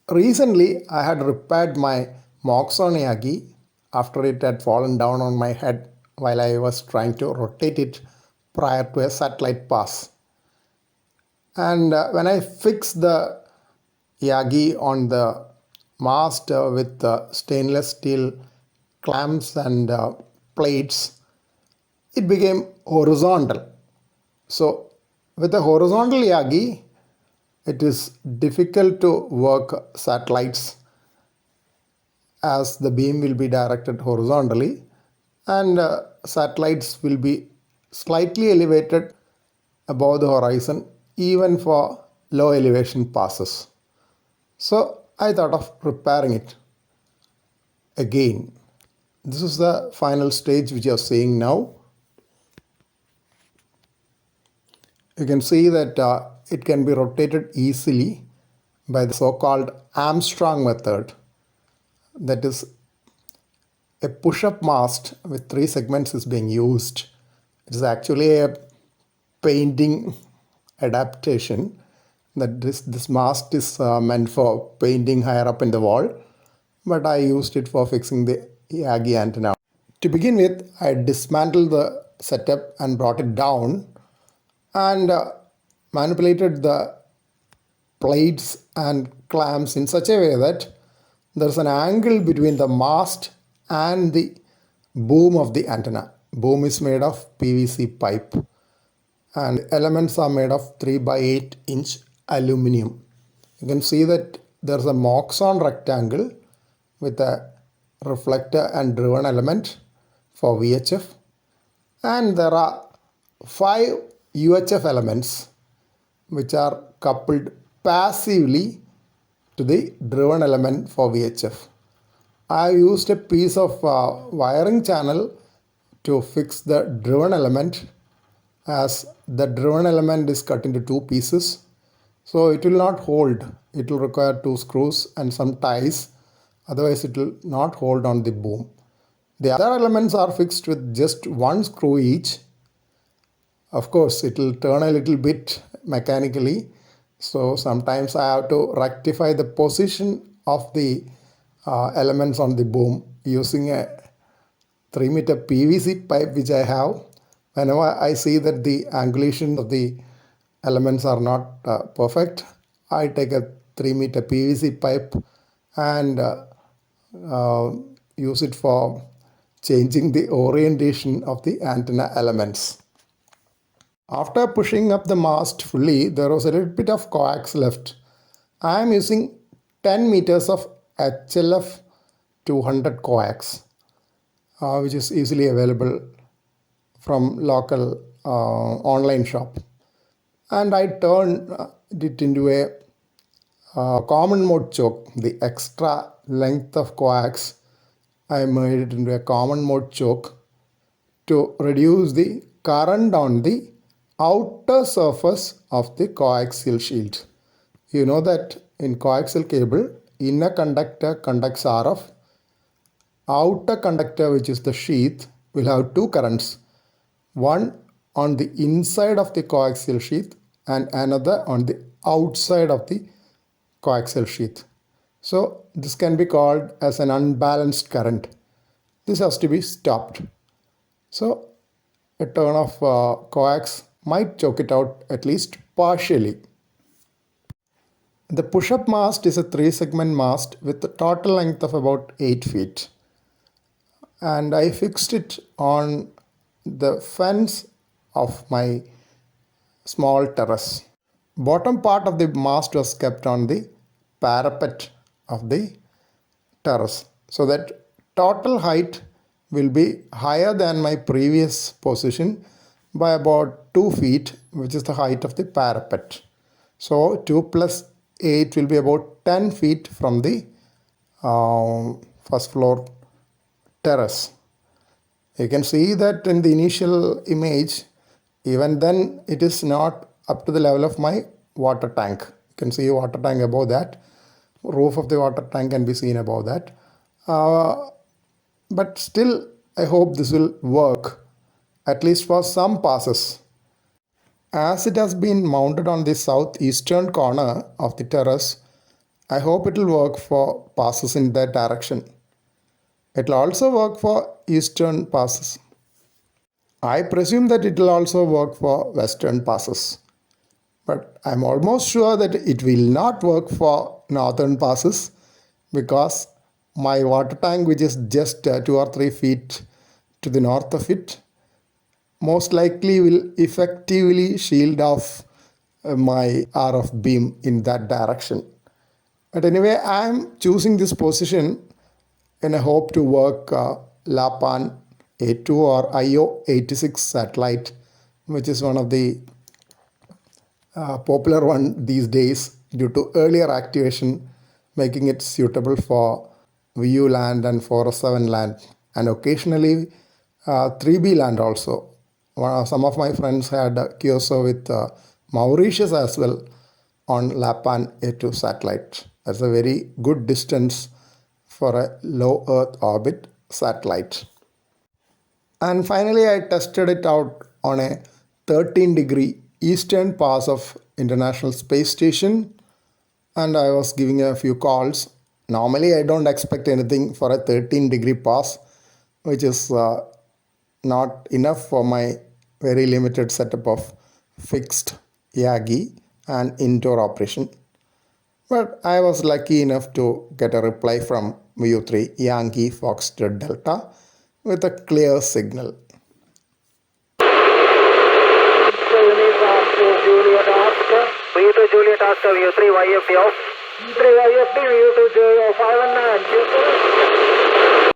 Recently, I had repaired my Moxon Yagi after it had fallen down on my head while I was trying to rotate it prior to a satellite pass. And when I fixed the Yagi on the mast with stainless steel clamps and plates, it became horizontal. So, with a horizontal Yagi, it is difficult to work satellites as the beam will be directed horizontally and satellites will be slightly elevated above the horizon even for low elevation passes. So I thought of repairing it again. This is the final stage which you are seeing now. You can see that it can be rotated easily by the so-called Armstrong method. That is, a push-up mast with 3 segments is being used. It is actually a painting adaptation that this mast is meant for painting higher up in the wall, but I used it for fixing the Yagi antenna. To begin with, I dismantled the setup and brought it down and manipulated the plates and clamps in such a way that there's an angle between the mast and the boom of the antenna. Boom is made of PVC pipe and elements are made of 3 by 8 inch aluminum. You can see that there's a Moxon rectangle with a reflector and driven element for VHF, and there are 5 UHF elements which are coupled passively to the driven element for VHF. I used a piece of wiring channel to fix the driven element, as the driven element is cut into 2 pieces, so it will not hold. It will require 2 screws and some ties, otherwise it will not hold on the boom. The other elements are fixed with just 1 screw each. Of course, it will turn a little bit mechanically, so sometimes I have to rectify the position of the elements on the boom using a 3-meter PVC pipe which I have. Whenever I see that the angulation of the elements are not perfect, I take a 3-meter PVC pipe and use it for changing the orientation of the antenna elements. After pushing up the mast fully, there was a little bit of coax left. I am using 10 meters of HLF 200 coax, which is easily available from local online shop. And I turned it into a common mode choke. The extra length of coax, I made it into a common mode choke to reduce the current on the outer surface of the coaxial shield. You know that in coaxial cable, inner conductor conducts RF. Outer conductor, which is the sheath, will have 2 currents. One on the inside of the coaxial sheath and another on the outside of the coaxial sheath. So this can be called as an unbalanced current. This has to be stopped. So a turn of coax might choke it out at least partially. The push-up mast is a 3-segment mast with a total length of about 8 feet. And I fixed it on the fence of my small terrace. Bottom part of the mast was kept on the parapet of the terrace, so that total height will be higher than my previous position by about 2 feet, which is the height of the parapet. So 2 plus 8 will be about 10 feet from the first floor terrace. You can see that in the initial image, even then it is not up to the level of my water tank. You can see a water tank above that. Roof of the water tank can be seen above that. But still, I hope this will work, at least for some passes. As it has been mounted on the southeastern corner of the terrace, I hope it will work for passes in that direction. It will also work for eastern passes. I presume that it will also work for western passes. But I'm almost sure that it will not work for northern passes because my water tank, which is just 2 or 3 feet to the north of it, most likely will effectively shield off my RF beam in that direction. But anyway, I'm choosing this position in a hope to work LAPAN A2 or IO86 satellite, which is one of the popular one these days due to earlier activation, making it suitable for VU land and 407 land, and occasionally 3B land also. Some of my friends had QSO with Mauritius as well on LAPAN A2 satellite. That's a very good distance for a low Earth orbit satellite. And finally, I tested it out on a 13-degree eastern pass of International Space Station, and I was giving a few calls. Normally, I don't expect anything for a 13-degree pass, which is not enough for my very limited setup of fixed Yagi and indoor operation. But I was lucky enough to get a reply from VU3 Yankee Foxtrot Delta with a clear signal. Juliet Oscar, VU3 YFD off. 3 YFD, VU2 J 519.